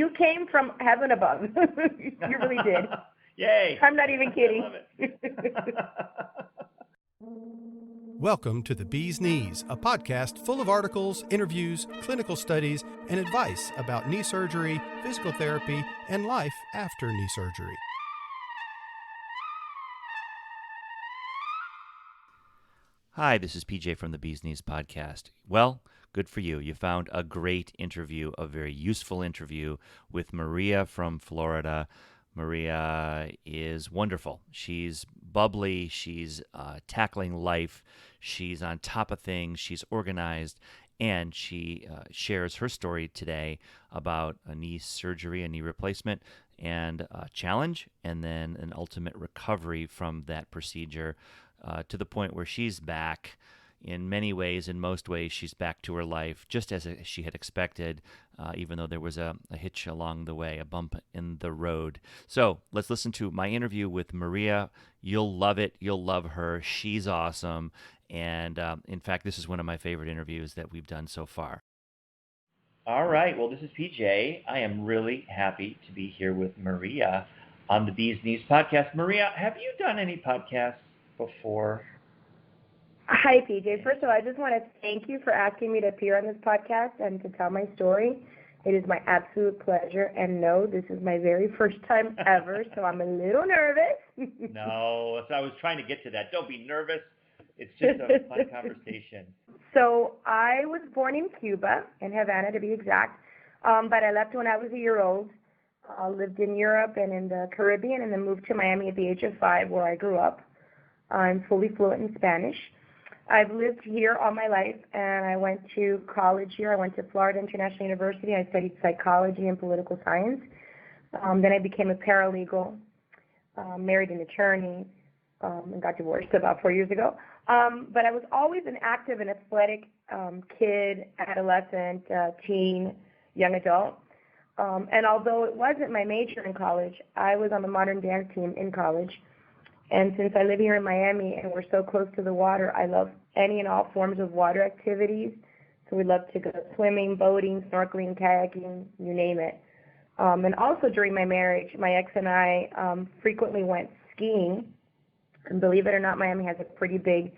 you came from heaven above. You really did. Yay. I'm not even kidding. I love it. Welcome to The Bee's Knees, a podcast full of articles, interviews, clinical studies, and advice about knee surgery, physical therapy, and life after knee surgery. Hi, this is PJ from the Bee's Knees podcast. Well, good for you. You found a great interview, a very useful interview with Maria from Florida. Maria is wonderful. She's bubbly. She's tackling life. She's on top of things. She's organized. And she shares her story today about a knee surgery, a knee replacement, and a challenge, and then an ultimate recovery from that procedure to the point where she's back in many ways. In most ways, she's back to her life just as she had expected, even though there was a hitch along the way, a bump in the road. So let's listen to my interview with Maria. You'll love it. You'll love her. She's awesome. And in fact, this is one of my favorite interviews that we've done so far. All right. Well, this is PJ. I am really happy to be here with Maria on the Bee's Knees podcast. Maria, have you done any podcasts before? Hi, PJ. First of all, I just want to thank you for asking me to appear on this podcast and to tell my story. It is my absolute pleasure. And no, this is my very first time ever, so I'm a little nervous. No, so I was trying to get to that. Don't be nervous. It's just a fun conversation. So I was born in Cuba, in Havana to be exact, but I left when I was a year old. Lived in Europe and in the Caribbean, and then moved to Miami at the age of 5, where I grew up. I'm fully fluent in Spanish. I've lived here all my life, and I went to college here. I went to Florida International University. I studied psychology and political science. Then I became a paralegal, married an attorney, and got divorced about 4 years ago. But I was always an active and athletic kid, adolescent, teen, young adult. And although it wasn't my major in college, I was on the modern dance team in college. And since I live here in Miami and we're so close to the water, I love any and all forms of water activities. So we love to go swimming, boating, snorkeling, kayaking, you name it. And also during my marriage, my ex and I frequently went skiing. And believe it or not, Miami has a pretty big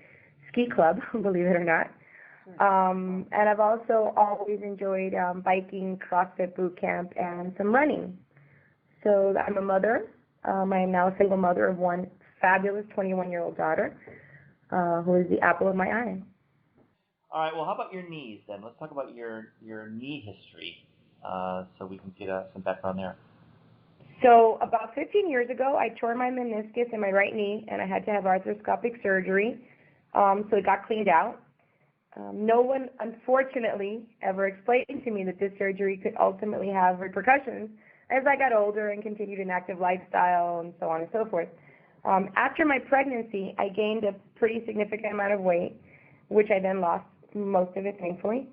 ski club, believe it or not. And I've also always enjoyed biking, CrossFit boot camp, and some running. So I'm a mother. I am now a single mother of one fabulous 21-year-old daughter, who is the apple of my eye. All right, well, how about your knees then? Let's talk about your knee history so we can get some background there. So about 15 years ago, I tore my meniscus in my right knee, and I had to have arthroscopic surgery, so it got cleaned out. No one, unfortunately, ever explained to me that this surgery could ultimately have repercussions as I got older and continued an active lifestyle and so on and so forth. After my pregnancy, I gained a pretty significant amount of weight, which I then lost most of it, thankfully.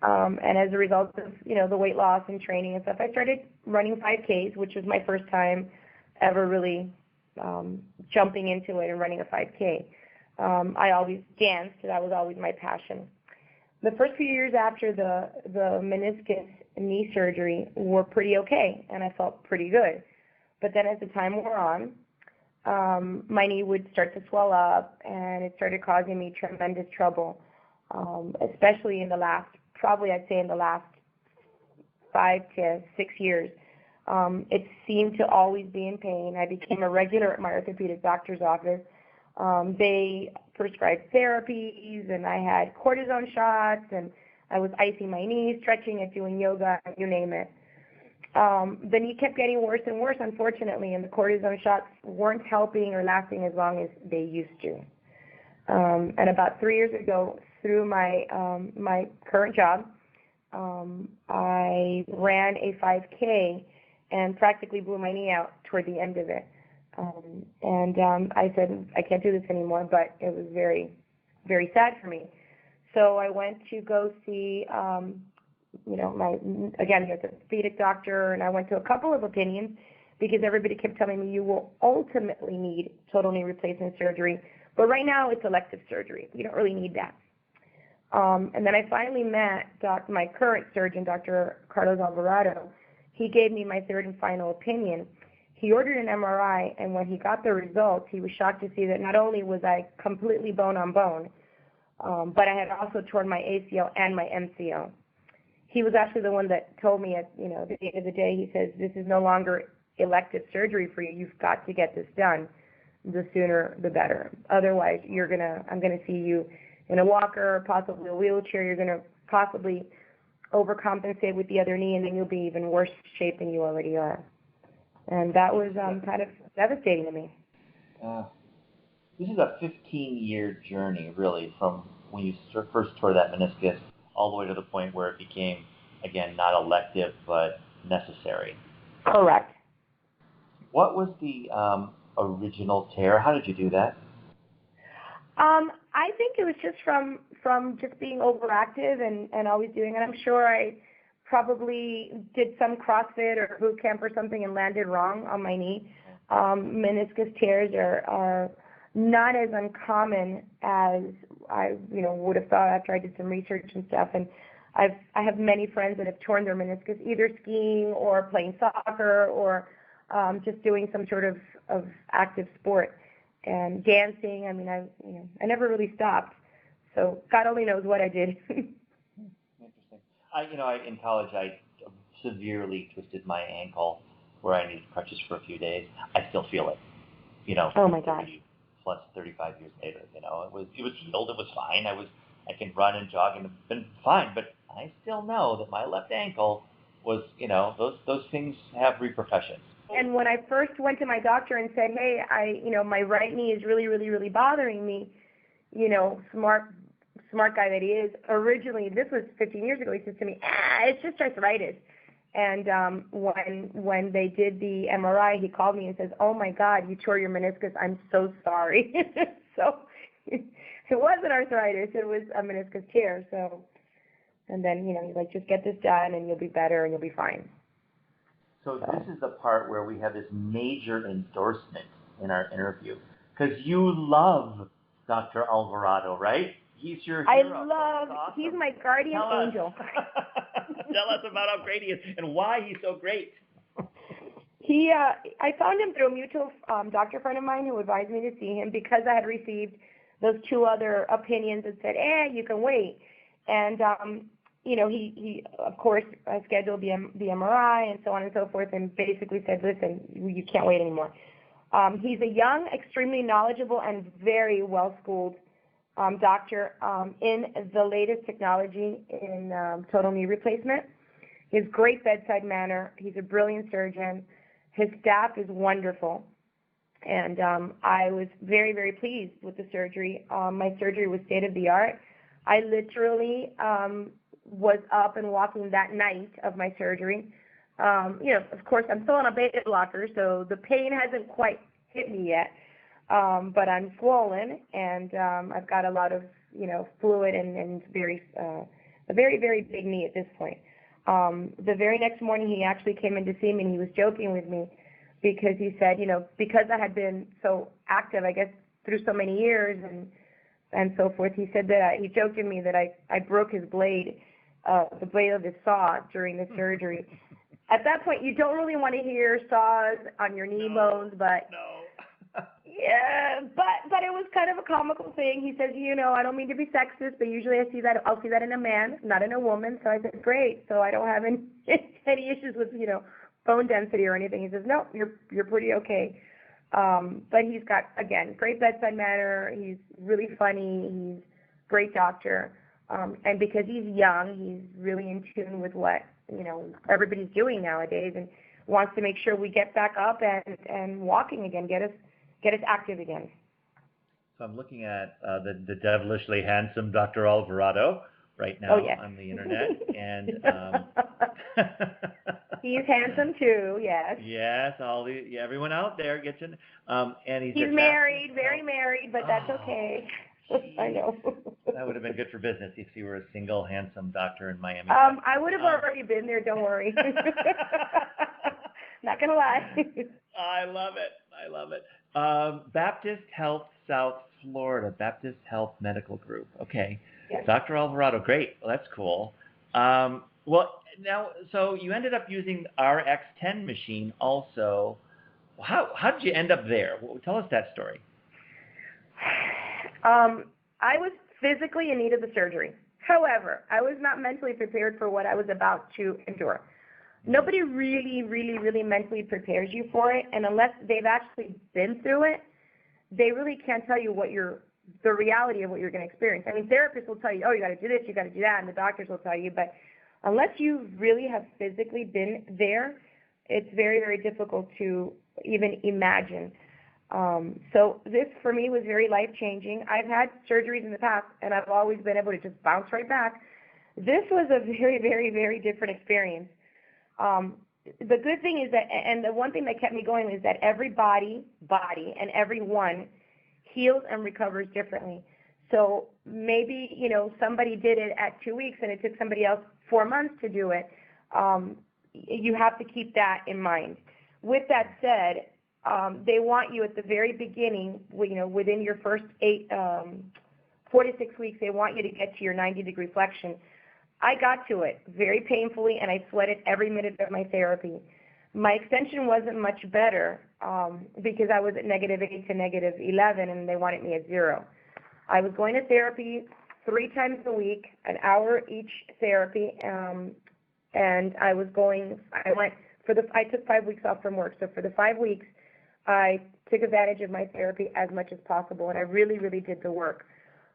And as a result of, the weight loss and training and stuff, I started running 5Ks, which was my first time ever really jumping into it and running a 5K. I always danced. That was always my passion. The first few years after the meniscus knee surgery were pretty okay, and I felt pretty good. But then as the time wore on, my knee would start to swell up, and it started causing me tremendous trouble, especially in the last 5 to 6 years. It seemed to always be in pain. I became a regular at my orthopedic doctor's office. They prescribed therapies, and I had cortisone shots, and I was icing my knees, stretching it, doing yoga, you name it. The knee kept getting worse and worse, unfortunately, and the cortisone shots weren't helping or lasting as long as they used to. And about 3 years ago, through my current job, I ran a 5K and practically blew my knee out toward the end of it. I said, I can't do this anymore, but it was very, very sad for me. So I went to go see, the orthopedic doctor, and I went to a couple of opinions because everybody kept telling me you will ultimately need total knee replacement surgery, but right now it's elective surgery. You don't really need that. And then I finally met my current surgeon, Dr. Carlos Alvarado. he gave me my third and final opinion. He ordered an MRI, and when he got the results, he was shocked to see that not only was I completely bone on bone, but I had also torn my ACL and my MCL. He was actually the one that told me at the end of the day, he says, this is no longer elective surgery for you. You've got to get this done. The sooner, the better. Otherwise, I'm gonna see you in a walker, possibly a wheelchair. You're gonna possibly overcompensate with the other knee, and then you'll be even worse shape than you already are. And that was kind of devastating to me. This is a 15-year journey, really, from when you first tore that meniscus all the way to the point where it became, again, not elective but necessary. Correct. What was the original tear? How did you do that? I think it was just from just being overactive and always doing it. I'm sure I probably did some CrossFit or boot camp or something and landed wrong on my knee. Meniscus tears are not as uncommon as I would have thought after I did some research and stuff. And I have many friends that have torn their meniscus either skiing or playing soccer or just doing some sort of active sport and dancing. I mean, I never really stopped. So God only knows what I did. Interesting. In college, I severely twisted my ankle where I needed crutches for a few days. I still feel it. Oh my gosh. Plus 35 years later, it was healed. It was fine. I can run and jog and it's been fine. But I still know that my left ankle was, those things have repercussions. And when I first went to my doctor and said, hey, my right knee is really, really, really bothering me, smart guy that he is, originally, this was 15 years ago, he says to me, it's just arthritis. And when they did the MRI, he called me and says, oh my God, you tore your meniscus. I'm so sorry. So it wasn't arthritis, it was a meniscus tear. So, and then, he's like, just get this done and you'll be better and you'll be fine. So this is the part where we have this major endorsement in our interview, because you love Dr. Alvarado, right? He's your hero. Awesome. He's my guardian angel. Tell us about how great he is and why he's so great. I found him through a mutual doctor friend of mine who advised me to see him because I had received those two other opinions that said, you can wait. And he of course scheduled the MRI and so on and so forth, and basically said, listen, you can't wait anymore. He's a young, extremely knowledgeable, and very well-schooled doctor in the latest technology in total knee replacement. He has great bedside manner. He's a brilliant surgeon. His staff is wonderful. And I was very, very pleased with the surgery. My surgery was state-of-the-art. I literally was up and walking that night of my surgery. Of course, I'm still on a beta blocker, so the pain hasn't quite hit me yet. But I'm swollen, and I've got a lot of, fluid and a very, very big knee at this point. The very next morning, he actually came in to see me, and he was joking with me because he said, because I had been so active, I guess, through so many years and so forth, he said that he joked with me that I broke his blade, the blade of his saw during the surgery. At that point, you don't really want to hear saws on your knee bones, but yeah, but it was kind of a comical thing. He says, I don't mean to be sexist, but usually I'll see that in a man, not in a woman. So I said, great. So I don't have any issues with, bone density or anything. He says, no, you're pretty okay. But he's got, again, great bedside manner. He's really funny. He's a great doctor. And because he's young, he's really in tune with what, everybody's doing nowadays, and wants to make sure we get back up and walking again, get us active again. So I'm looking at the devilishly handsome Dr. Alvarado right now on the internet, and he's handsome too. Yes. Yes, everyone out there gets in. And he's married, very married, but that's okay. I know. That would have been good for business if you were a single handsome doctor in Miami. I would have already been there. Don't worry. Not gonna lie. I love it. Baptist Health South Florida, Baptist Health Medical Group. Okay. Yes. Dr. Alvarado, great. Well, that's cool. Well, now, so you ended up using our X10 machine also. How did you end up there? Tell us that story. I was physically in need of the surgery. However, I was not mentally prepared for what I was about to endure. Nobody really mentally prepares you for it, and unless they've actually been through it, they really can't tell you the reality of what you're going to experience. I mean, therapists will tell you, oh, you got to do this, you got to do that, and the doctors will tell you, but unless you really have physically been there, it's very difficult to even imagine. So this, for me, was very life-changing. I've had surgeries in the past, and I've always been able to just bounce right back. This was a very different experience. The good thing is that, and the one thing that kept me going is that every body and everyone heals and recovers differently. So maybe, somebody did it at 2 weeks and it took somebody else 4 months to do it. You have to keep that in mind. With that said, they want you at the very beginning, within your first 4 to 6 weeks, they want you to get to your 90-degree flexion. I got to it very painfully, and I sweated every minute of my therapy. My extension wasn't much better because I was at -8 to -11, and they wanted me at 0. I was going to therapy 3 times a week, an hour each therapy, and I took 5 weeks off from work. So for the 5 weeks, I took advantage of my therapy as much as possible, and I really did the work.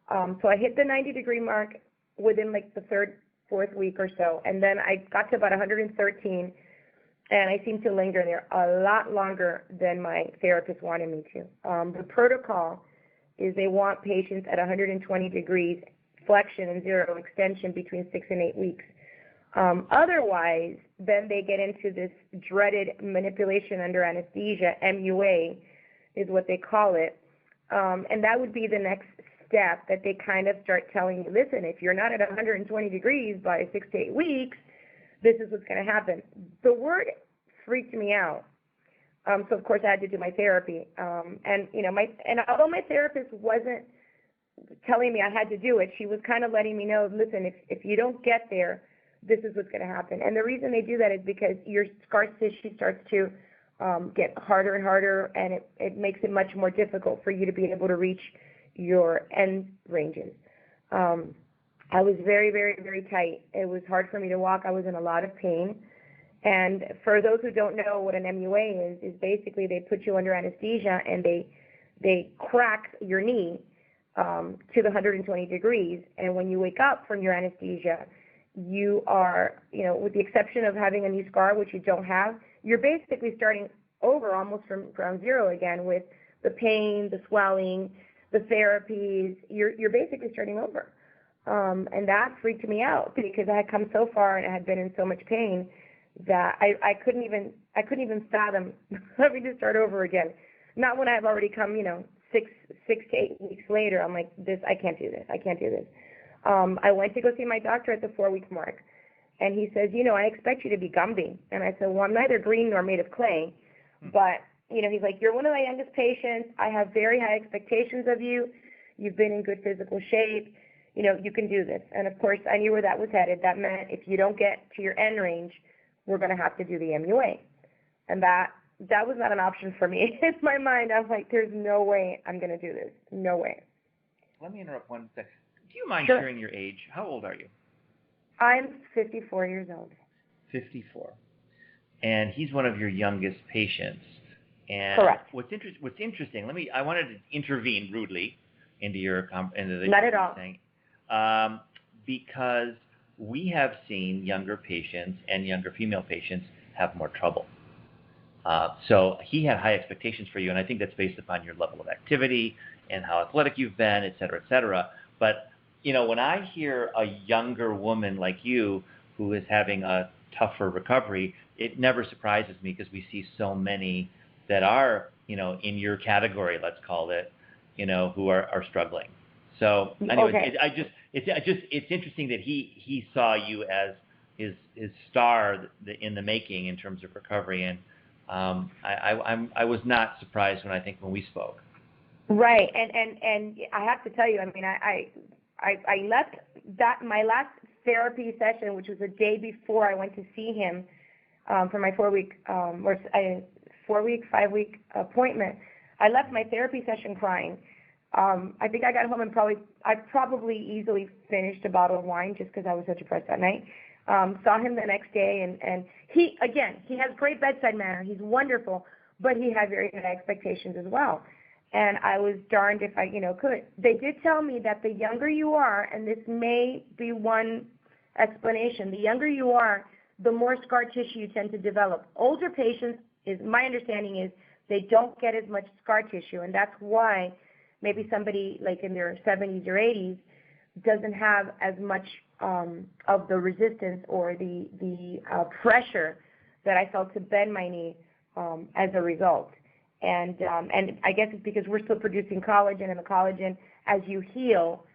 So I hit the 90-degree mark within like the 3rd, 4th week or so, and then I got to about 113, and I seemed to linger there a lot longer than my therapist wanted me to. The protocol is they want patients at 120 degrees flexion and 0 extension between 6 and 8 weeks. Otherwise, then they get into this dreaded manipulation under anesthesia, MUA is what they call it, and that would be the next step that they kind of start telling you, listen, if you're not at 120 degrees by 6 to 8 weeks, this is what's going to happen. The word freaked me out. So of course I had to do my therapy. And although my therapist wasn't telling me I had to do it, she was kind of letting me know, listen, if you don't get there, this is what's going to happen. And the reason they do that is because your scar tissue starts to get harder and harder, and it makes it much more difficult for you to be able to reach your end ranges. I was very tight. It was hard for me to walk. I was in a lot of pain. And for those who don't know what an MUA is basically they put you under anesthesia and they crack your knee to the 120 degrees. And when you wake up from your anesthesia, you are, with the exception of having a knee scar, which you don't have, you're basically starting over almost from ground zero again with the pain, the swelling, the therapies. You're basically starting over. And that freaked me out because I had come so far and I had been in so much pain that I couldn't even fathom having to start over again. Not when I've already come, 6 to 8 weeks later. I'm like, I can't do this. I went to go see my doctor at the 4-week mark, and he says, I expect you to be Gumby. And I said, well, I'm neither green nor made of clay, but he's like, you're one of my youngest patients. I have very high expectations of you. You've been in good physical shape. You can do this. And of course, I knew where that was headed. That meant if you don't get to your end range, we're going to have to do the MUA. And that was not an option for me. In my mind, I was like, there's no way I'm going to do this. No way. Let me interrupt one second. Do you mind Sure. sharing your age? How old are you? I'm 54 years old. 54. And he's one of your youngest patients. And Correct. What's interesting, I wanted to intervene rudely into the Not at all. thing, because we have seen younger patients and younger female patients have more trouble. So he had high expectations for you, and I think that's based upon your level of activity and how athletic you've been, et cetera, et cetera. But, when I hear a younger woman like you who is having a tougher recovery, it never surprises me because we see so many that are, in your category, let's call it, who are struggling. So anyway, Okay. it's interesting that he saw you as his star in the making in terms of recovery, and I was not surprised when we spoke. Right, and I have to tell you, I left that my last therapy session, which was the day before I went to see him for my 5-week appointment, I left my therapy session crying. I think I got home and I probably easily finished a bottle of wine just because I was so depressed that night. Saw him the next day, and he has great bedside manner. He's wonderful, but he had very good expectations as well. And I was darned if I, could. They did tell me that the younger you are, and this may be one explanation, the younger you are, the more scar tissue you tend to develop. Older patients, my understanding is, they don't get as much scar tissue, and that's why maybe somebody like in their 70s or 80s doesn't have as much of the resistance or the pressure that I felt to bend my knee as a result. And I guess it's because we're still producing collagen, and the collagen, as you heal,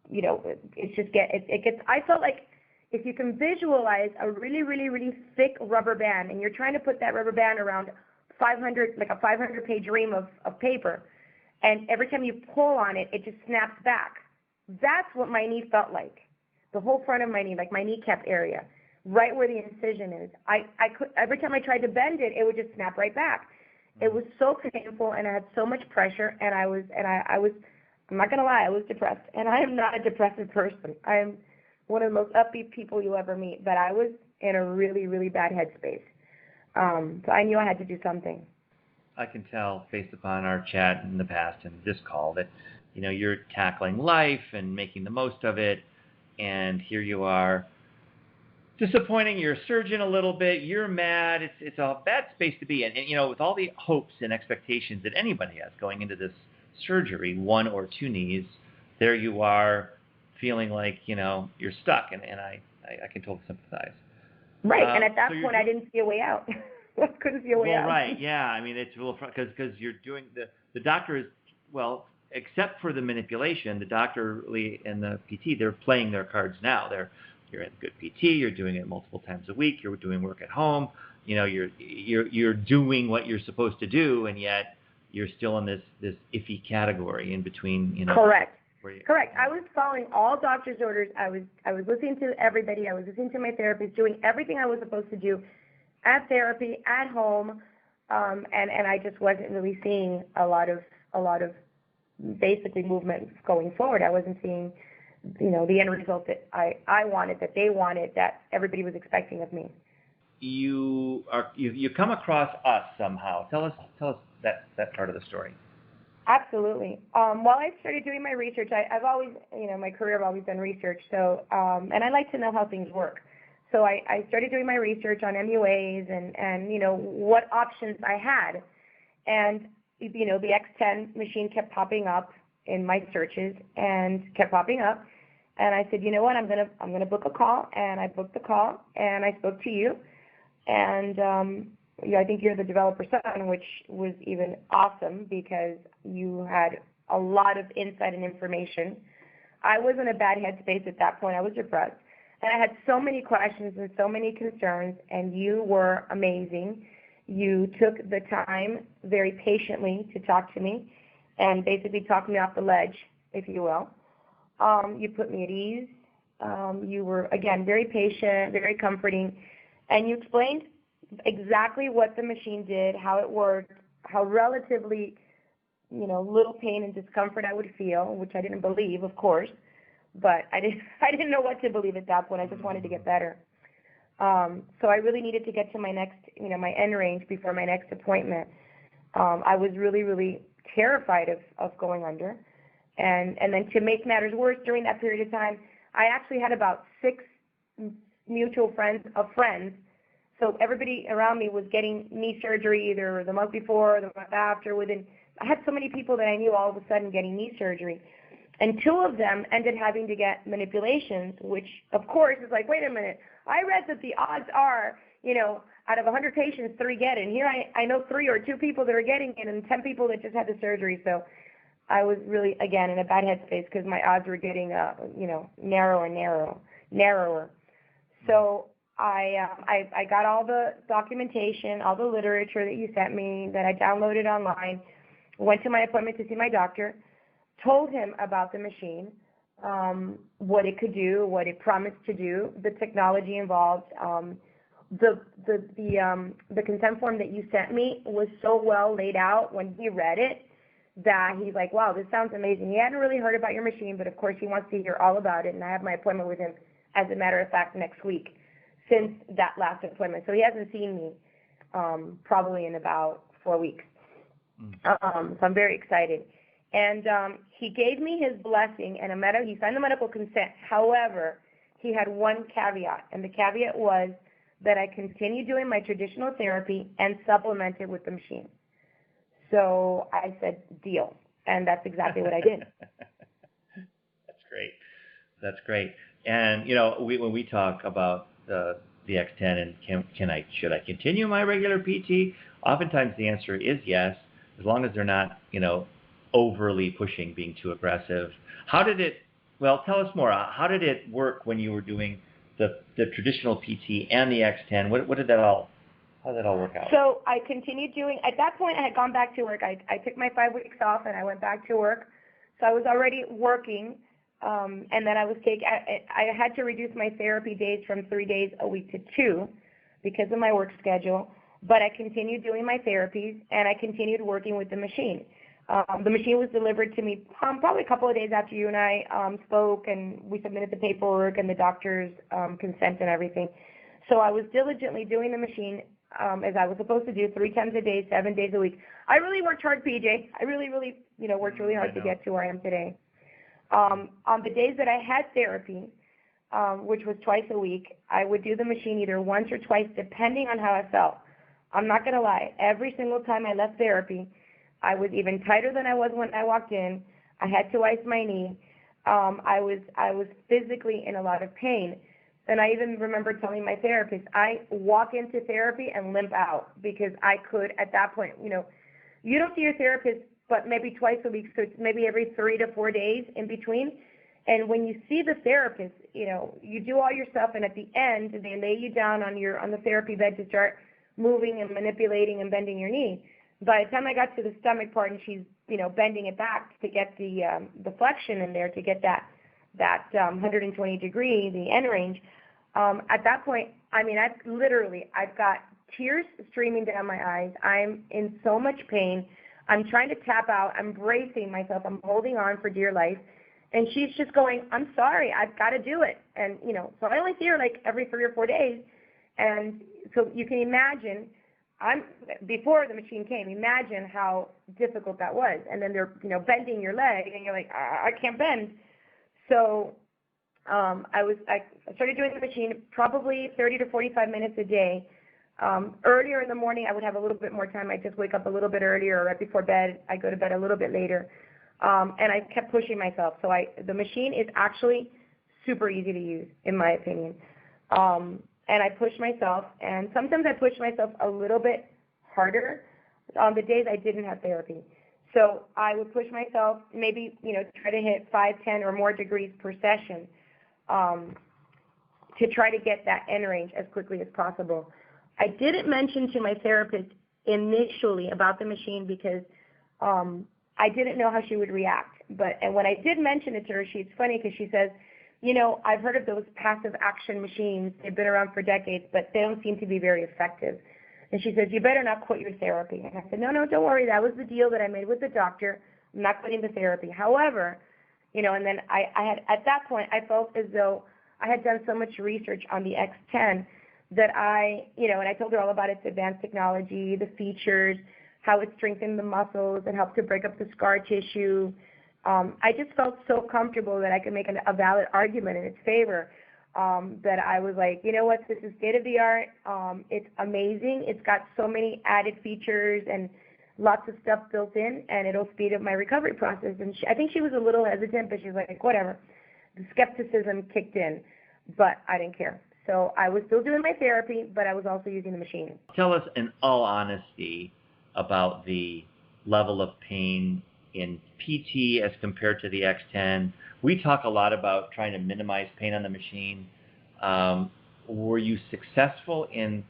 it gets. I felt like if you can visualize a really, really, really thick rubber band, and you're trying to put that rubber band around 500-page ream of paper, and every time you pull on it, it just snaps back. That's what my knee felt like. The whole front of my knee, like my kneecap area, right where the incision is. Every time I tried to bend it, it would just snap right back. It was so painful, and I had so much pressure, and I was, I'm not gonna lie, I was depressed, and I am not a depressive person. I am one of the most upbeat people you'll ever meet, but I was in a really, really bad headspace. So I knew I had to do something. I can tell based upon our chat in the past and this call that, you're tackling life and making the most of it, and here you are disappointing your surgeon a little bit. You're mad. It's a bad space to be in. And, with all the hopes and expectations that anybody has going into this surgery, 1 or 2 knees, there you are feeling like, you're stuck. And I can totally sympathize. Right. And at that point, I didn't see a way out. I couldn't see a way out. Right. Yeah. I mean, it's real because you're doing the doctor is, well, except for the manipulation, the doctor and the PT, they're playing their cards now. You're in good PT. You're doing it multiple times a week. You're doing work at home. You're doing what you're supposed to do, and yet you're still in this iffy category in between. Correct. Correct. I was following all doctor's orders. I was listening to everybody. I was listening to my therapist, doing everything I was supposed to do at therapy, at home, and I just wasn't really seeing a lot of basically movement going forward. I wasn't seeing, the end result that I wanted, that they wanted, that everybody was expecting of me. You come across us somehow. Tell us that part of the story. Absolutely. While I started doing my research, I've always, my career, I've always done research. So, and I like to know how things work. So I started doing my research on MUAs and what options I had. And, the X10 machine kept popping up in my searches and kept popping up. And I said, you know what, I'm gonna book a call. And I booked the call, and I spoke to you. And I think you're the developer's son, which was even awesome because you had a lot of insight and information. I was in a bad headspace at that point. I was depressed. And I had so many questions and so many concerns, and you were amazing. You took the time very patiently to talk to me and basically talk me off the ledge, if you will. You put me at ease. You were, again, very patient, very comforting, and you explained exactly what the machine did, how it worked, how relatively, little pain and discomfort I would feel, which I didn't believe, of course, but I didn't know what to believe at that point. I just wanted to get better. So I really needed to get to my next, my end range before my next appointment. I was really, really terrified of going under. And then to make matters worse, during that period of time, I actually had about 6 mutual friends of friends. So everybody around me was getting knee surgery either the month before or the month after. I had so many people that I knew all of a sudden getting knee surgery. And 2 of them ended having to get manipulations, which, of course, is like, wait a minute. I read that the odds are, out of 100 patients, 3 get it. And here I know 3 or 2 people that are getting it and 10 people that just had the surgery. So I was really, again, in a bad headspace because my odds were getting, narrower. So I got all the documentation, all the literature that you sent me that I downloaded online, went to my appointment to see my doctor, told him about the machine, what it could do, what it promised to do, the technology involved. The consent form that you sent me was so well laid out when he read it that he's like, wow, this sounds amazing. He hadn't really heard about your machine, but of course he wants to hear all about it, and I have my appointment with him, as a matter of fact, next week since that last appointment. So he hasn't seen me probably in about 4 weeks. So I'm very excited. And he gave me his blessing, and he signed the medical consent. However, he had one caveat, and the caveat was that I continue doing my traditional therapy and supplement it with the machine. So I said, deal. And that's exactly what I did. That's great. That's great. And, when we talk about the X10 and should I continue my regular PT, oftentimes the answer is yes, as long as they're not, overly pushing, being too aggressive. Tell us more. How did it work when you were doing the traditional PT and the X10? How did that all work out? So I continued doing, at that point I had gone back to work. I took my 5 weeks off and I went back to work. So I was already working, and then I had to reduce my therapy days from 3 days a week to 2 because of my work schedule. But I continued doing my therapies and I continued working with the machine. The machine was delivered to me probably a couple of days after you and I spoke, and we submitted the paperwork and the doctor's consent and everything. So I was diligently doing the machine as I was supposed to do, 3 times a day, 7 days a week. I really worked hard, PJ. I really, worked really hard to get to where I am today. On the days that I had therapy, which was twice a week, I would do the machine either once or twice, depending on how I felt. I'm not going to lie. Every single time I left therapy, I was even tighter than I was when I walked in. I had to ice my knee. I was physically in a lot of pain. And I even remember telling my therapist, I walk into therapy and limp out because I could, at that point, you don't see your therapist but maybe twice a week, so it's maybe every 3 to 4 days in between. And when you see the therapist, you do all your stuff, and at the end, they lay you down on the therapy bed to start moving and manipulating and bending your knee. By the time I got to the stomach part and she's, bending it back to get the flexion in there, to get that 120 degree, the end range, at that point, I've got tears streaming down my eyes. I'm in so much pain. I'm trying to tap out. I'm bracing myself. I'm holding on for dear life. And she's just going, I'm sorry, I've got to do it. And, so I only see her like every 3 or 4 days. And so you can imagine, before the machine came, imagine how difficult that was. And then they're, bending your leg, and you're like, I can't bend. So I started doing the machine probably 30 to 45 minutes a day. Earlier in the morning, I would have a little bit more time. I'd just wake up a little bit earlier, or right before bed. I go to bed a little bit later. And I kept pushing myself. So the machine is actually super easy to use, in my opinion. And I push myself, and sometimes I push myself a little bit harder on the days I didn't have therapy. So I would push myself, maybe, try to hit 5, 10 or more degrees per session to try to get that end range as quickly as possible. I didn't mention to my therapist initially about the machine because I didn't know how she would react. And when I did mention it to her, it's funny because she says, I've heard of those passive action machines. They've been around for decades, but they don't seem to be very effective. And she says, you better not quit your therapy. And I said, no, don't worry. That was the deal that I made with the doctor. I'm not quitting the therapy. However, and then I had, at that point, I felt as though I had done so much research on the X10 that and I told her all about its advanced technology, the features, how it strengthened the muscles and helped to break up the scar tissue. I just felt so comfortable that I could make a valid argument in its favor, that I was like, you know what, this is state-of-the-art. It's amazing. It's got so many added features and lots of stuff built in, and it'll speed up my recovery process. And I think she was a little hesitant, but she's like, whatever. The skepticism kicked in, but I didn't care. So I was still doing my therapy, but I was also using the machine. Tell us in all honesty about the level of pain in PT as compared to the X10. We talk a lot about trying to minimize pain on the machine. Were you successful in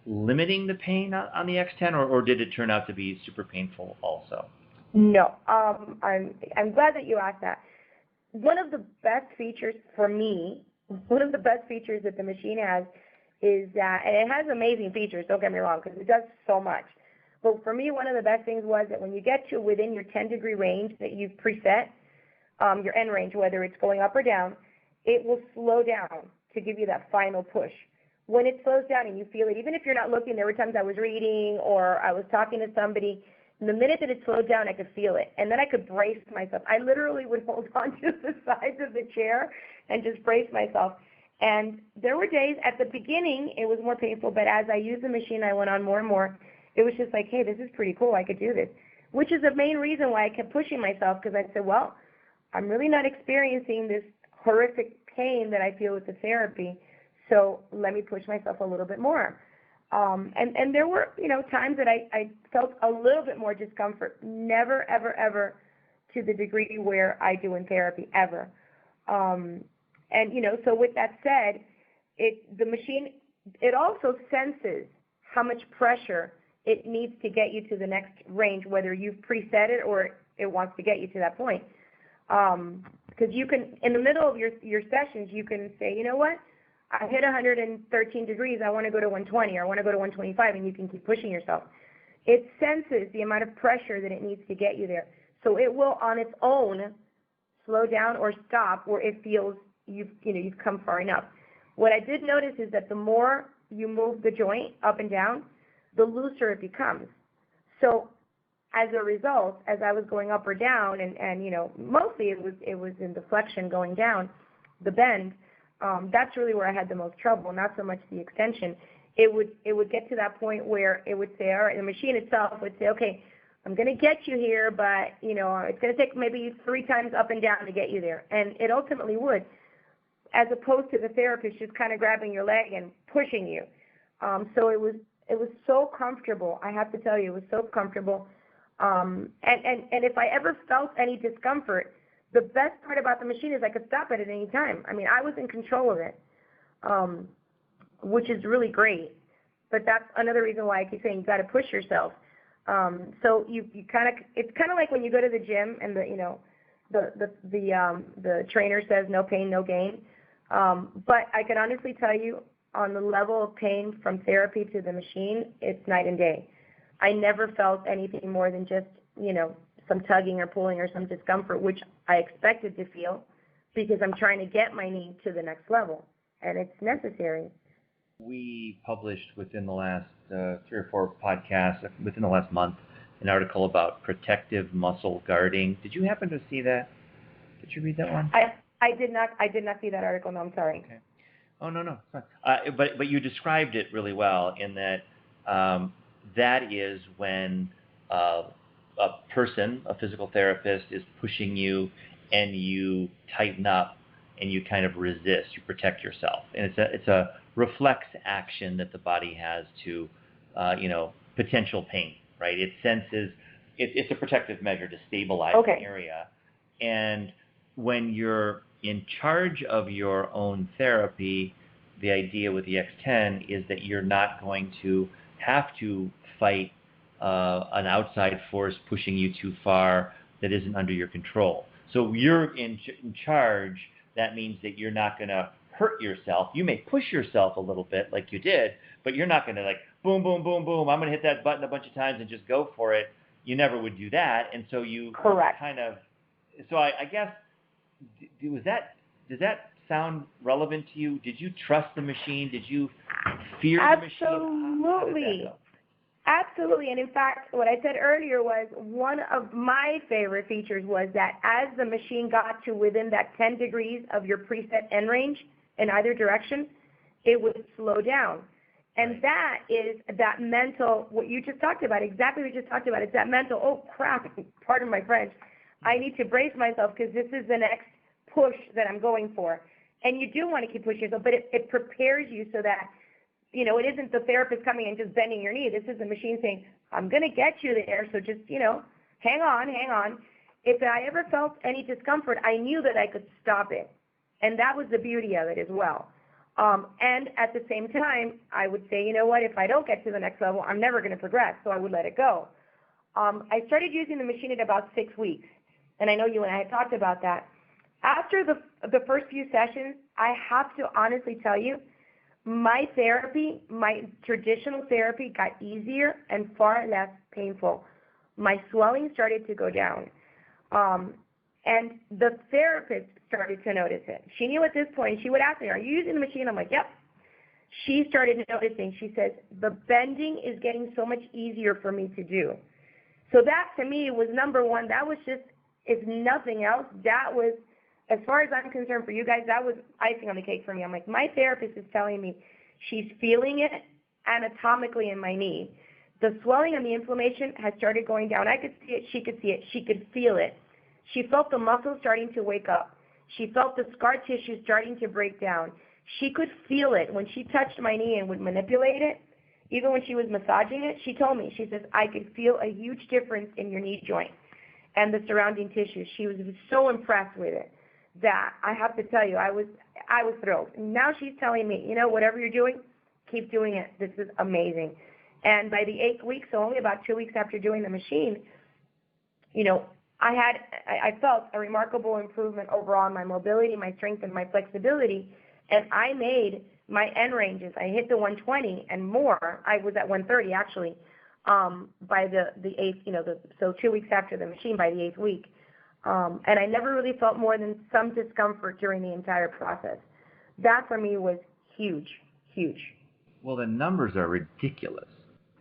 limiting the pain on the X10, or did it turn out to be super painful also? No. I'm glad that you asked that. one of the best features for me, one of the best features that the machine has is that, and it has amazing features, don't get me wrong, because it does so much. But for me, one of the best things was that when you get to within your 10-degree range that you've preset, your end range, whether it's going up or down, it will slow down to give you that final push. When it slows down and you feel it, even if you're not looking, there were times I was reading or I was talking to somebody, the minute that it slowed down, I could feel it. And then I could brace myself. I literally would hold on to the sides of the chair and just brace myself. And there were days at the beginning, it was more painful, but as I used the machine, I went on more and more. It was just like, hey, this is pretty cool. I could do this, which is the main reason why I kept pushing myself, because I said, well, I'm really not experiencing this horrific pain that I feel with the therapy, so let me push myself a little bit more. And there were, times that I felt a little bit more discomfort. Never, ever, ever to the degree where I do in therapy, ever. So with that said, the machine, it also senses how much pressure it needs to get you to the next range, whether you've preset it or it wants to get you to that point. Because you can, in the middle of your sessions, you can say, you know what, I hit 113 degrees, I want to go to 120, or I want to go to 125, and you can keep pushing yourself. It senses the amount of pressure that it needs to get you there. So it will, on its own, slow down or stop where it feels you've come far enough. What I did notice is that the more you move the joint up and down, the looser it becomes. So as a result, as I was going up or down, and mostly it was in the flexion going down, the bend, that's really where I had the most trouble, not so much the extension. It would get to that point where it would say, all right, the machine itself would say, okay, I'm going to get you here, but, it's going to take maybe 3 times up and down to get you there. And it ultimately would, as opposed to the therapist just kind of grabbing your leg and pushing you. So it was so comfortable. I have to tell you, it was so comfortable. And if I ever felt any discomfort, the best part about the machine is I could stop it at any time. I mean, I was in control of it, which is really great. But that's another reason why I keep saying you got to push yourself. So you kind of, it's kind of like when you go to the gym and the trainer says no pain, no gain. But I can honestly tell you, on the level of pain from therapy to the machine, it's night and day. I never felt anything more than just, some tugging or pulling or some discomfort, which I expected to feel because I'm trying to get my knee to the next level, and it's necessary. We published within the last 3 or 4 podcasts, within the last month, an article about protective muscle guarding. Did you happen to see that? Did you read that one? I did not see that article. No, I'm sorry. Okay. Oh, no. But you described it really well in that that is when a person, a physical therapist, is pushing you and you tighten up and you kind of resist, you protect yourself. And it's a reflex action that the body has to, potential pain, right? It senses, it's a protective measure to stabilize the area. And when you're in charge of your own therapy, the idea with the X10 is that you're not going to have to fight an outside force pushing you too far that isn't under your control. So you're in charge. That means that you're not going to hurt yourself. You may push yourself a little bit like you did, but you're not going to like, boom, boom, boom, boom, I'm going to hit that button a bunch of times and just go for it. You never would do that. And so you kind of, so I guess, does that sound relevant to you? Did you trust the machine? Did you fear the machine? Absolutely. And in fact, what I said earlier was one of my favorite features was that as the machine got to within that 10 degrees of your preset end range in either direction, it would slow down. And that is that mental, what you just talked about, exactly what you just talked about. It's that mental, oh, crap, pardon my French. I need to brace myself because this is the next push that I'm going for. And you do want to keep pushing yourself, but it prepares you so that, it isn't the therapist coming and just bending your knee. This is the machine saying, I'm going to get you there, so just, hang on. If I ever felt any discomfort, I knew that I could stop it. And that was the beauty of it as well. And at the same time, I would say, you know what, if I don't get to the next level, I'm never going to progress, so I would let it go. I started using the machine at about 6 weeks. And I know you and I had talked about that. After the first few sessions, I have to honestly tell you, my therapy, my traditional therapy got easier and far less painful. My swelling started to go down. And the therapist started to notice it. She knew at this point, she would ask me, are you using the machine? I'm like, yep. She started noticing. She says, the bending is getting so much easier for me to do. So that, to me, was number one. That was just, if nothing else, that was, as far as I'm concerned for you guys, that was icing on the cake for me. I'm like, my therapist is telling me she's feeling it anatomically in my knee. The swelling and the inflammation has started going down. I could see it. She could see it. She could feel it. She felt the muscles starting to wake up. She felt the scar tissue starting to break down. She could feel it when she touched my knee and would manipulate it. Even when she was massaging it, she told me, she says, I could feel a huge difference in your knee joint and the surrounding tissue. She was so impressed with it that I have to tell you, I was thrilled. Now she's telling me, whatever you're doing, keep doing it. This is amazing. And by the 8th week, so only about 2 weeks after doing the machine, I felt a remarkable improvement overall in my mobility, my strength, and my flexibility. And I made my end ranges. I hit the 120 and more. I was at 130 actually by the 8th, so 2 weeks after the machine, by the 8th week. And I never really felt more than some discomfort during the entire process. That for me was huge, huge. Well, the numbers are ridiculous.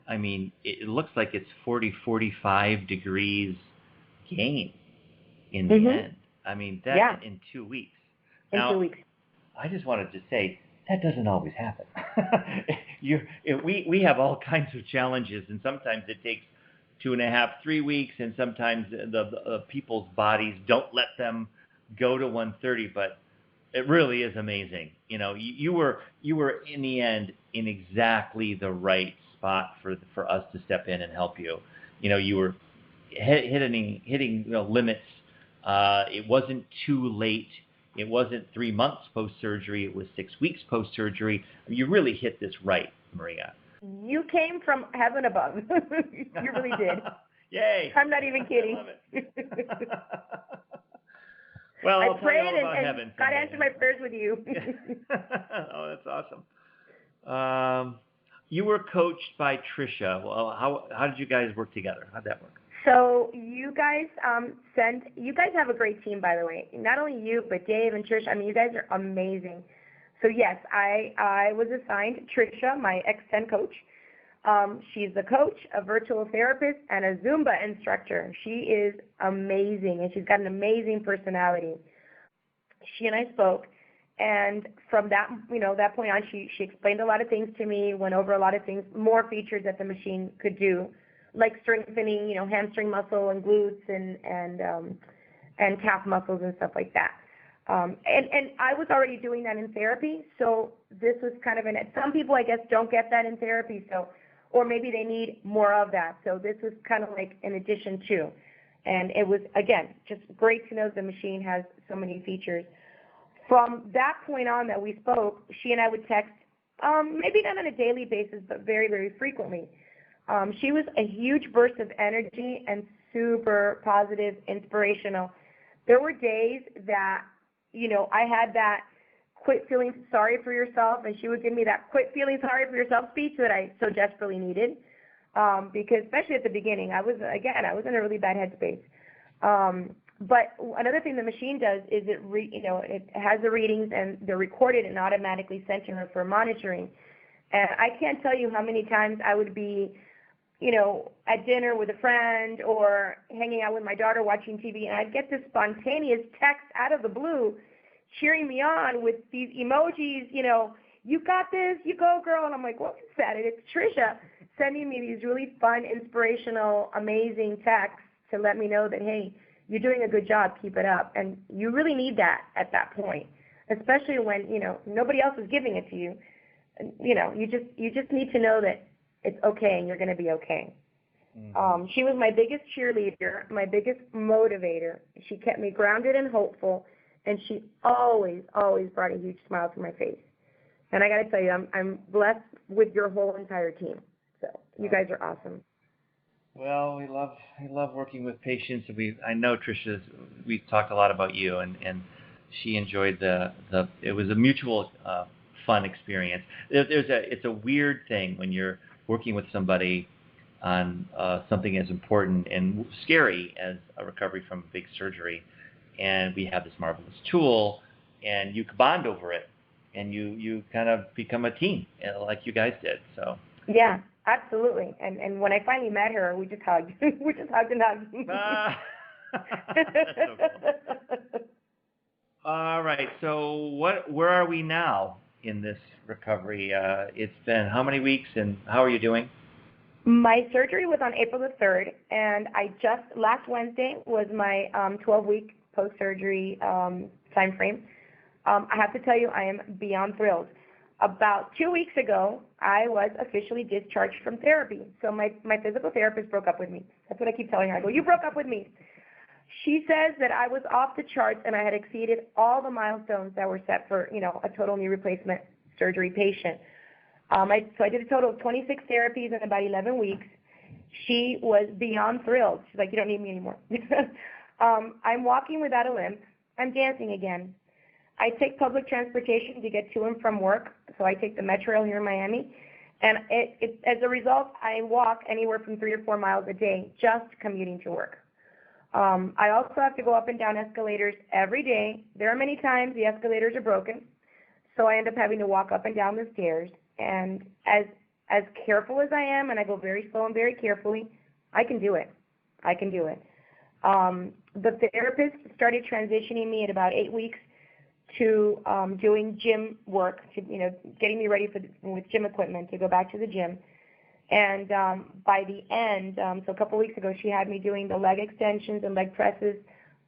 I mean, it looks like it's 45 degrees gain in the end. I mean, that's in 2 weeks. In 2 weeks. I just wanted to say, that doesn't always happen. We have all kinds of challenges, and sometimes it takes 2.5, 3 weeks, and sometimes the people's bodies don't let them go to 130. But it really is amazing. You were in the end in exactly the right spot for us to step in and help you. You were hitting limits. It wasn't too late. It wasn't 3 months post-surgery. It was 6 weeks post-surgery. You really hit this right, Maria. You came from heaven above. You really did. Yay. I'm not even kidding. I love it. Well, I'll tell you all about heaven. God answered my prayers with you. Oh, that's awesome. You were coached by Tricia. Well, how did you guys work together? How'd that work? So you guys have a great team, by the way. Not only you, but Dave and Trish. I mean, you guys are amazing. So yes, I was assigned Tricia, my X10 coach. She's the coach, a virtual therapist, and a Zumba instructor. She is amazing, and she's got an amazing personality. She and I spoke, and from that point on, she explained a lot of things to me, went over a lot of things, more features that the machine could do, like strengthening, hamstring muscle and glutes and calf muscles and stuff like that. And I was already doing that in therapy, so this was kind of some people, I guess, don't get that in therapy, or maybe they need more of that. So this was kind of like an addition to. And it was, again, just great to know the machine has so many features. From that point on that we spoke, she and I would text, maybe not on a daily basis, but very, very frequently. She was a huge burst of energy and super positive, inspirational. There were days that, I had that quit feeling sorry for yourself, and she would give me that quit feeling sorry for yourself speech that I so desperately needed, because especially at the beginning, I was in a really bad headspace. But another thing the machine does is it has the readings, and they're recorded and automatically sent to her for monitoring. And I can't tell you how many times I would be at dinner with a friend or hanging out with my daughter watching TV, and I'd get this spontaneous text out of the blue cheering me on with these emojis, you got this, you go girl, and I'm like, what is that? And it's Tricia sending me these really fun, inspirational, amazing texts to let me know that, hey, you're doing a good job, keep it up. And you really need that at that point, especially when, nobody else is giving it to you. You just need to know that it's okay and you're going to be okay. Mm-hmm. She was my biggest cheerleader, my biggest motivator. She kept me grounded and hopeful, and she always, always brought a huge smile to my face. And I got to tell you, I'm blessed with your whole entire team. So you guys are awesome. Well, we love working with patients. I know Tricia, we've talked a lot about you, and she enjoyed it was a mutual fun experience. It's a weird thing when you're working with somebody on something as important and scary as a recovery from a big surgery, and we have this marvelous tool, and you bond over it, and you kind of become a team, like you guys did. So yeah, absolutely. And when I finally met her, we just hugged. We just hugged and hugged. That's so cool. All right. So where are we now in this recovery? It's been how many weeks, and how are you doing? My surgery was on April the 3rd, and last Wednesday was my 12-week post-surgery time frame. I have to tell you, I am beyond thrilled. About 2 weeks ago, I was officially discharged from therapy. So my physical therapist broke up with me. That's what I keep telling her. I go, you broke up with me. She says that I was off the charts and I had exceeded all the milestones that were set for, a total knee replacement surgery patient. So I did a total of 26 therapies in about 11 weeks. She was beyond thrilled. She's like, you don't need me anymore. I'm walking without a limp. I'm dancing again. I take public transportation to get to and from work. So I take the Metro here in Miami. And as a result, I walk anywhere from 3 to 4 miles a day just commuting to work. I also have to go up and down escalators every day. There are many times the escalators are broken, so I end up having to walk up and down the stairs. And as careful as I am, and I go very slow and very carefully, I can do it. I can do it. The therapist started transitioning me at about 8 weeks to doing gym work, to getting me ready with gym equipment to go back to the gym. And by the end, so a couple weeks ago, she had me doing the leg extensions and leg presses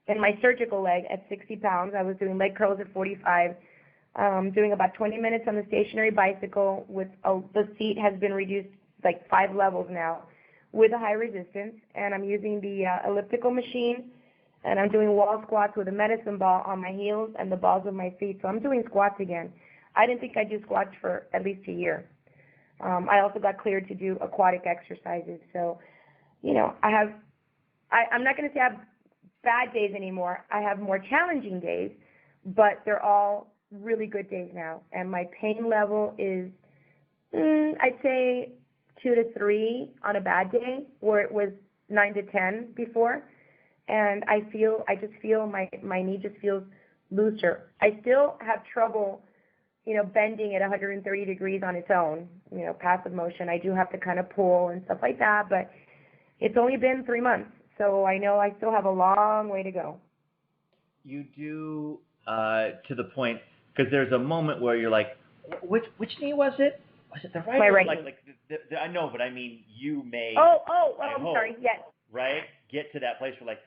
in my surgical leg at 60 pounds. I was doing leg curls at 45, doing about 20 minutes on the stationary bicycle with the seat has been reduced like 5 levels now with a high resistance. And I'm using the elliptical machine, and I'm doing wall squats with a medicine ball on my heels and the balls of my feet. So I'm doing squats again. I didn't think I'd do squats for at least a year. I also got cleared to do aquatic exercises. So, I'm not going to say I have bad days anymore. I have more challenging days, but they're all really good days now. And my pain level is, I'd say 2 to 3 on a bad day, where it was 9 to 10 before. And I just feel my knee just feels looser. I still have trouble bending at 130 degrees on its own, passive motion. I do have to kind of pull and stuff like that, but it's only been 3 months, so I know I still have a long way to go. You do, to the point, because there's a moment where you're like, which knee was it? Was it the right? My right knee. I know, but I mean, you may. I'm sorry. Yes. Right? Get to that place where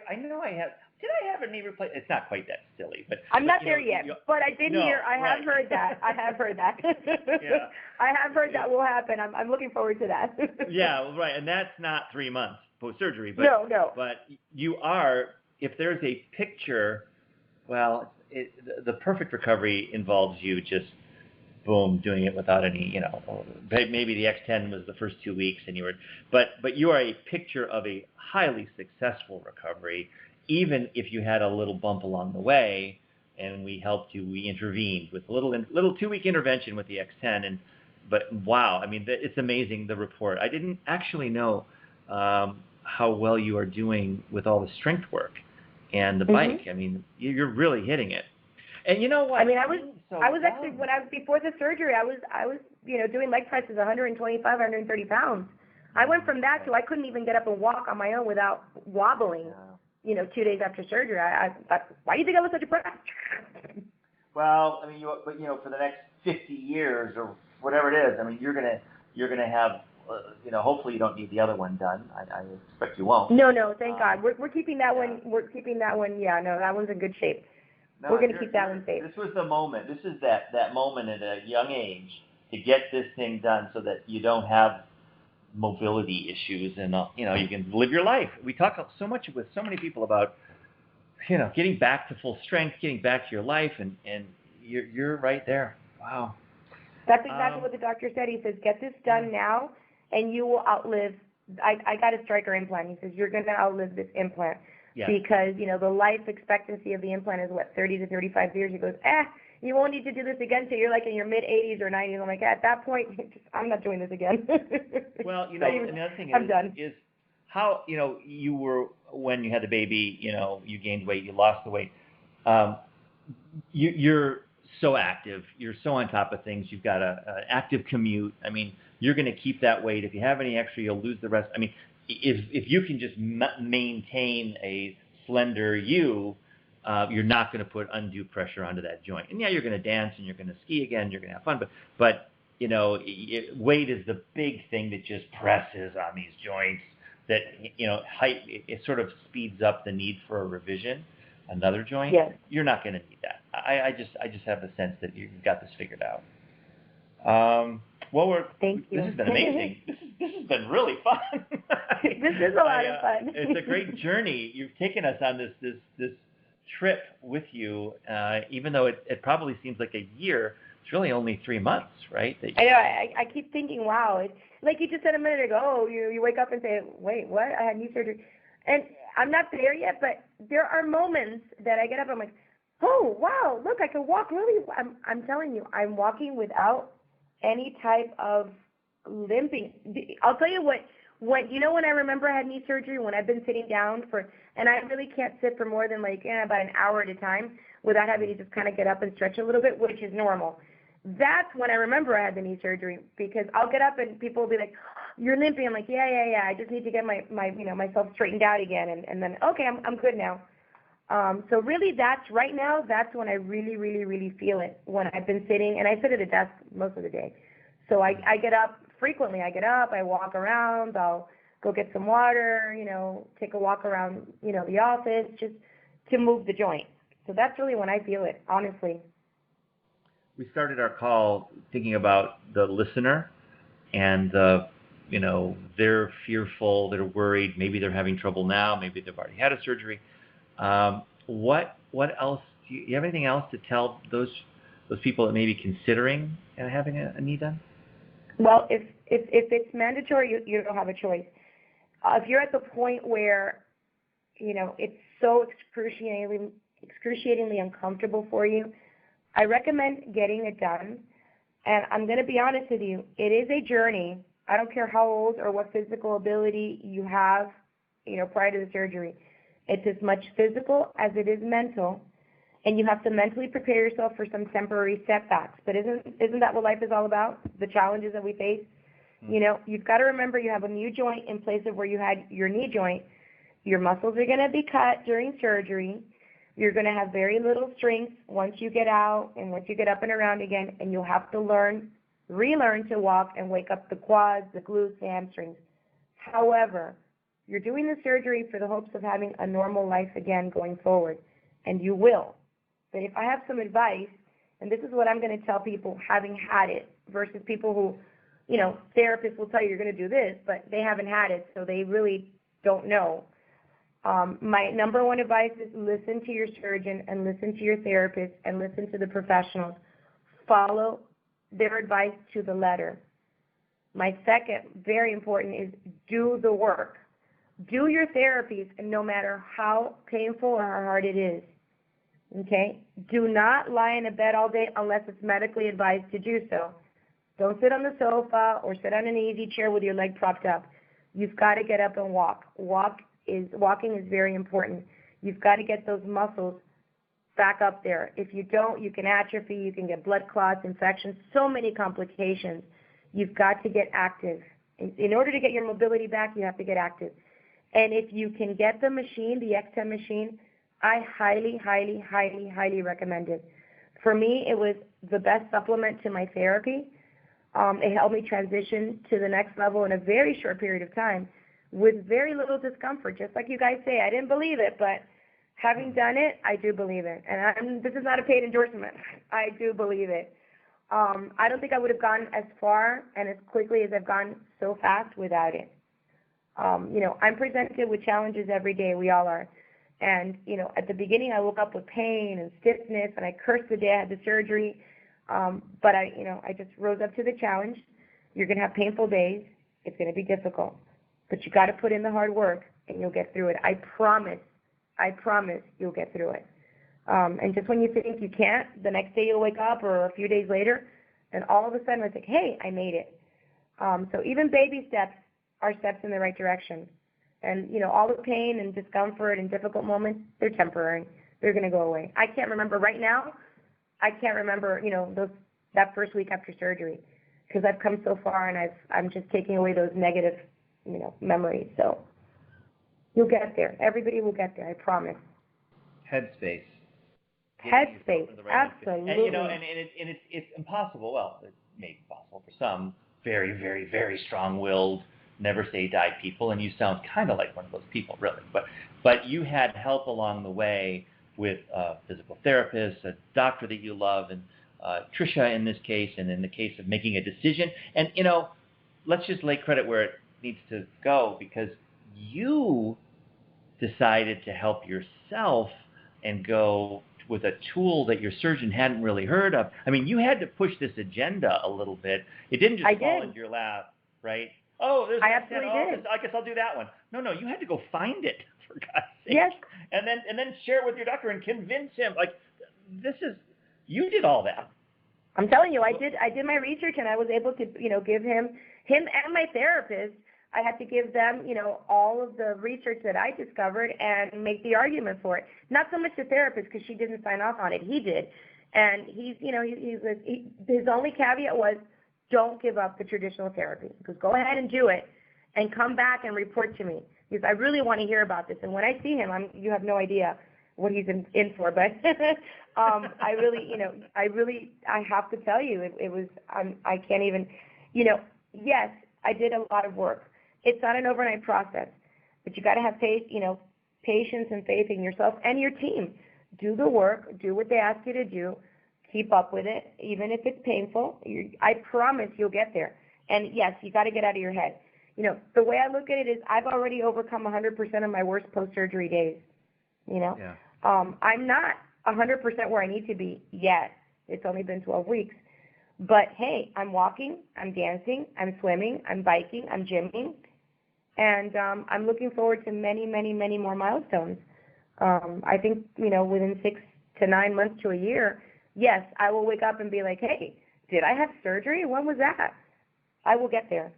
I know I have. Did I have a knee replacement? It's not quite that silly, but I'm not there yet. But I did hear. I have heard that. I have heard that. Yeah. I have heard that will happen. I'm looking forward to that. Yeah, right. And that's not 3 months post surgery. But no. But you are. If there's a picture, well, the perfect recovery involves you just boom doing it without any. Maybe the X10 was the first 2 weeks, and you were. But you are a picture of a highly successful recovery. Even if you had a little bump along the way, and we helped you, we intervened with a little 2-week intervention with the X10, but wow, I mean, it's amazing, the report. I didn't actually know how well you are doing with all the strength work and the bike. I mean, you're really hitting it. And you know what? I mean, I was actually before the surgery, I was doing leg presses 125, 130 pounds. I went from that to I couldn't even get up and walk on my own without wobbling. 2 days after surgery, I thought, why do you think I was such a pro? Well, I mean, for the next 50 years or whatever it is, I mean, you're gonna have, hopefully you don't need the other one done. I expect you won't. No, thank God. We're keeping that one. We're keeping that one. Yeah, no, that one's in good shape. We're gonna keep that one safe. This was the moment. This is that moment at a young age to get this thing done so that you don't have mobility issues, and you can live your life. We talk so much with so many people about getting back to full strength, getting back to your life, and you're right there. Wow. That's exactly what the doctor said. He says, get this done now, and you will outlive. I got a striker implant. He says, you're going to outlive this implant. Yeah. Because, the life expectancy of the implant is, 30 to 35 years. He goes, you won't need to do this again till you're like in your mid-80s or 90s. I'm like, at that point, I'm not doing this again. Well, and the other thing I'm done. is how, you were, when you had the baby, you gained weight, you lost the weight. You're so active. You're so on top of things. You've got an active commute. I mean, you're going to keep that weight. If you have any extra, you'll lose the rest. I mean, if you can just maintain a slender you, you're not going to put undue pressure onto that joint. And yeah, you're going to dance and you're going to ski again. You're going to have fun. But weight is the big thing that just presses on these joints. That height, it sort of speeds up the need for a revision. Another joint, yes. You're not going to need that. I just have a sense that you've got this figured out. Thank you. This has been amazing. This has been really fun. This is a lot of fun. It's a great journey. You've taken us on this trip with you, even though it probably seems like a year. It's really only 3 months, right? I know. I keep thinking, wow. It's like you just said a minute ago. You wake up and say, wait, what? I had knee surgery. And I'm not there yet, but there are moments that I get up and I'm like, oh, wow, look, I can walk really. I'm telling you, I'm walking without any type of limping. I'll tell you what, when I remember I had knee surgery, when I've been sitting down and I really can't sit for more than about an hour at a time without having to just kind of get up and stretch a little bit, which is normal. That's when I remember I had the knee surgery, because I'll get up and people will be like, you're limping. I'm like, yeah. I just need to get my myself straightened out again, and then okay, I'm good now. So really, that's when I really, really, really feel it, when I've been sitting, and I sit at a desk most of the day. So I get up frequently. I get up, I walk around, I'll go get some water, take a walk around, the office, just to move the joint. So that's really when I feel it, honestly. We started our call thinking about the listener and they're fearful, they're worried, maybe they're having trouble now, maybe they've already had a surgery. What else? Do you have anything else to tell those people that may be considering having a knee done? Well, if it's mandatory, you don't have a choice. If you're at the point where it's so excruciatingly uncomfortable for you, I recommend getting it done. And I'm going to be honest with you, it is a journey. I don't care how old or what physical ability you have, prior to the surgery. It's as much physical as it is mental, and you have to mentally prepare yourself for some temporary setbacks. But isn't that what life is all about? The challenges that we face? You've got to remember you have a new joint in place of where you had your knee joint. Your muscles are going to be cut during surgery. You're going to have very little strength once you get out and once you get up and around again, and you'll have to relearn to walk and wake up the quads, the glutes, the hamstrings. However, you're doing the surgery for the hopes of having a normal life again going forward, and you will. But if I have some advice, and this is what I'm going to tell people having had it versus people who, therapists will tell you you're going to do this, but they haven't had it, so they really don't know. My number one advice is listen to your surgeon and listen to your therapist and listen to the professionals. Follow their advice to the letter. My second, very important, is do the work. Do your therapies, and no matter how painful or how hard it is. Okay? Do not lie in a bed all day unless it's medically advised to do so. Don't sit on the sofa or sit on an easy chair with your leg propped up. You've got to get up and walk. Walking is very important. You've got to get those muscles back up there. If you don't, you can atrophy, you can get blood clots, infections, so many complications. You've got to get active. In order to get your mobility back, you have to get active. And if you can get the machine, the X10 machine, I highly, highly, highly, highly recommend it. For me, it was the best supplement to my therapy. It helped me transition to the next level in a very short period of time with very little discomfort. Just like you guys say, I didn't believe it, but having done it, I do believe it. And this is not a paid endorsement. I do believe it. I don't think I would have gone as far and as quickly as I've gone so fast without it. I'm presented with challenges every day. We all are. And, at the beginning, I woke up with pain and stiffness, and I cursed the day I had the surgery. But I just rose up to the challenge. You're going to have painful days. It's going to be difficult. But you got to put in the hard work, and you'll get through it. I promise I promise you'll get through it. And just when you think you can't, the next day you'll wake up or a few days later, and all of a sudden it's like, hey, I made it. So even baby steps are steps in the right direction. And, all the pain and discomfort and difficult moments, they're temporary. They're going to go away. I can't remember right now. I can't remember, that first week after surgery, because I've come so far and I'm just taking away those negative, memories. So you'll get there. Everybody will get there. I promise. Headspace. Headspace, right absolutely. And it's impossible. Well, it may be possible for some very, very, very strong-willed, never say die people, and you sound kind of like one of those people, really. But you had help along the way with a physical therapist, a doctor that you love, and Tricia in this case, and in the case of making a decision. And, let's just lay credit where it needs to go, because you decided to help yourself and go with a tool that your surgeon hadn't really heard of. I mean, you had to push this agenda a little bit. It didn't just fall into your lap, right? Oh, there's I absolutely did. I guess I'll do that one. No, you had to go find it, for God's sake. Yes. And then share it with your doctor and convince him. Like, you did all that. I'm telling you, I did my research, and I was able to, give him and my therapist, I had to give them, all of the research that I discovered and make the argument for it. Not so much the therapist, because she didn't sign off on it. He did. And his only caveat was, don't give up the traditional therapy. Because go ahead and do it and come back and report to me, because I really want to hear about this. And when I see him, you have no idea what he's in for. But I have to tell you, it was, I can't even, yes, I did a lot of work. It's not an overnight process, but you got to have patience and faith in yourself and your team. Do the work, do what they ask you to do, keep up with it, even if it's painful. I promise you'll get there. And yes, you got to get out of your head. The way I look at it is I've already overcome 100% of my worst post-surgery days. Yeah. I'm not 100% where I need to be yet. It's only been 12 weeks. But hey, I'm walking, I'm dancing, I'm swimming, I'm biking, I'm gymming. And I'm looking forward to many, many, many more milestones. I think, within 6 to 9 months to a year, yes, I will wake up and be like, hey, did I have surgery? When was that? I will get there.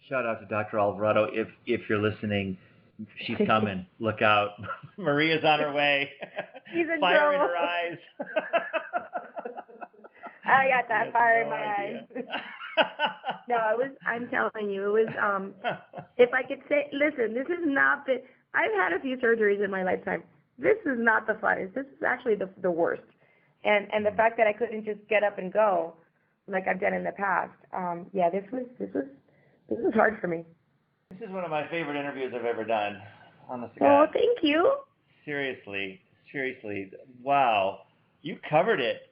Shout out to Dr. Alvarado. If you're listening, she's coming. Look out. Maria's on her way. She's in fire trouble. in her eyes. I got that fire in my eyes. No, I'm telling you, it was, if I could say, listen, this is not I've had a few surgeries in my lifetime. This is not the funnest. This is actually the worst. And the fact that I couldn't just get up and go like I've done in the past, this was hard for me. This is one of my favorite interviews I've ever done. Honest to Oh, God. thank you. Seriously. Wow. You covered it.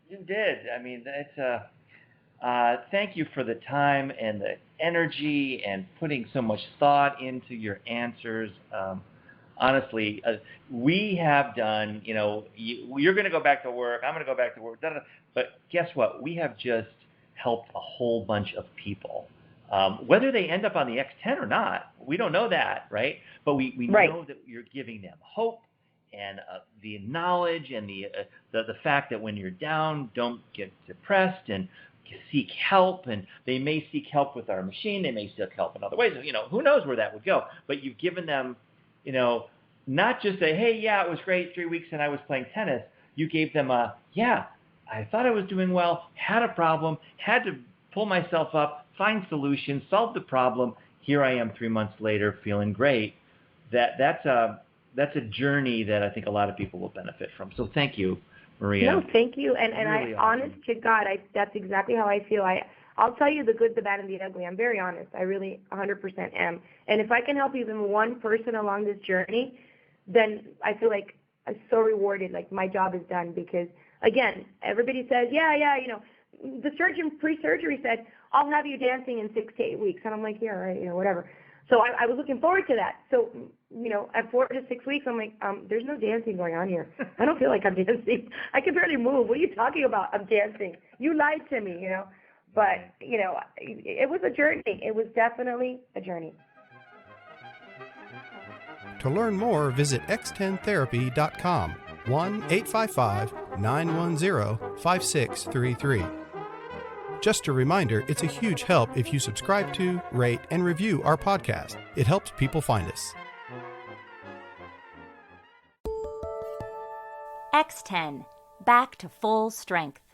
You did. I mean, it's thank you for the time and the energy and putting so much thought into your answers. Honestly, we have done, you're going to go back to work, I'm going to go back to work, but guess what? We have just helped a whole bunch of people. Whether they end up on the X10 or not, we don't know that, right? But we right. know that you're giving them hope and the knowledge and the fact that when you're down, don't get depressed and seek help. And they may seek help with our machine. They may seek help in other ways. Who knows where that would go? But you've given them, not just a, hey, yeah, it was great 3 weeks and I was playing tennis. You gave them a, yeah, I thought I was doing well, had a problem, had to pull myself up, find solutions, solve the problem. Here I am 3 months later feeling great. That's a journey that I think a lot of people will benefit from. So thank you, Maria. No, thank you. And really I, awesome. honest to God, that's exactly how I feel. I'll tell you the good, the bad, and the ugly. I'm very honest. I really 100% am. And if I can help even one person along this journey, then I feel like I'm so rewarded, like my job is done. Because, again, everybody says, yeah, the surgeon pre-surgery said, I'll have you dancing in 6 to 8 weeks. And I'm like, yeah, right, whatever. So I was looking forward to that. So, at 4 to 6 weeks, I'm like, there's no dancing going on here. I don't feel like I'm dancing. I can barely move. What are you talking about? I'm dancing. You lied to me, But, it was a journey. It was definitely a journey. To learn more, visit x10therapy.com, 1-855-910-5633. Just a reminder, it's a huge help if you subscribe to, rate, and review our podcast. It helps people find us. X10, back to full strength.